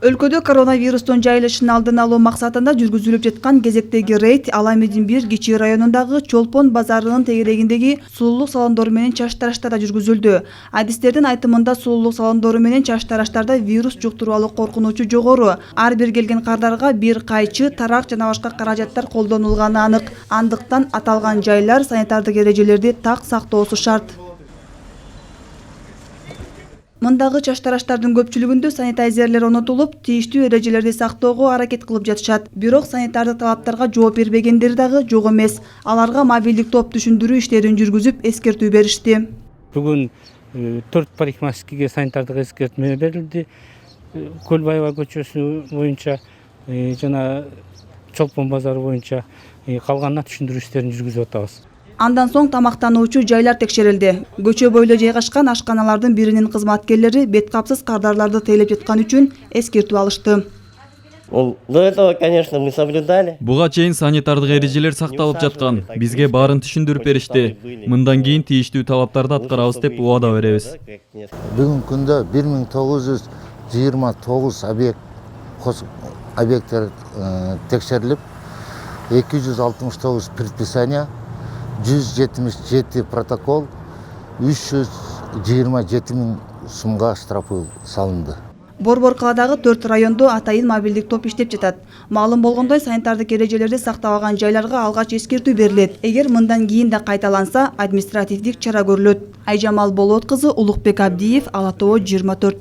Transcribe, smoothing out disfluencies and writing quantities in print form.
Өлкөдө коронавирустун жайылышын алдын алуу максатында жүргүзүлүп жаткан кезектеги рейд Аламедин 1 Кичи районундагы Чолпон базарынын тегерегиндеги сулуулук салондору менен чач тараштарда жүргүзүлдү. Адистердин айтымында сулуулук салондору менен чач тараштарда вирус жуктуруп коркунучу жогору. Ар бир келген кардарга бир кайчы, тарак жана башка каражаттар колдонулганы анык. Андыктан аталган жайлар санитардык эрежелерди так сактоосу шарт. Мындагы чач тараштардын көпчүлүгүндө санитайзерлер орнотулуп, тийиштүү эрежелерди сактоого аракет кылып жатышат. Бирок санитардык талаптарга жооп бербегендер дагы жок эмес. Аларга мобилдик топ түшүндүрүү иштерин жүргүзүп, эскертүү беришти. Бүгүн 4 парикмахерскийге санитардык эскертме берилди. Көлбаева көчөсү боюнча жана Чолпон базары боюнча калганына түшүндүрүү иштерин жүргүзүп атабыз. Андан соң тамактануучу жайлар текшерилди. Көчө бойлой жайгашкан ашканалардын биринин кызматкерлери бет капсыз кардарларды тейлеп жаткан үчүн эскертүү алышты. До этого, конечно, мы соблюдали. Буга чейин санитардык эрежелер сакталып жаткан. Бизге баарын түшүндүрүп беришти. Мындан кийин тийиштүү талаптарды аткарабыз деп убада беребиз. Бүгүнкү күндө 1929 объекттер текшерилип, 269 предписание, 177 протокол, 327 000 сумга штрафы салынды. Борбор каладагы 4 райондо атайын мобилдик топ иштеп жатат. Маалым болгондой, санитардык эрежелерди сактабаган жайларга алгач эскертүү берилет. Эгер мындан кийин да кайталанса, административдик чара көрүлөт. Айжамал Болот кызы, Улукбек Абдиев, Ала Тоо 24.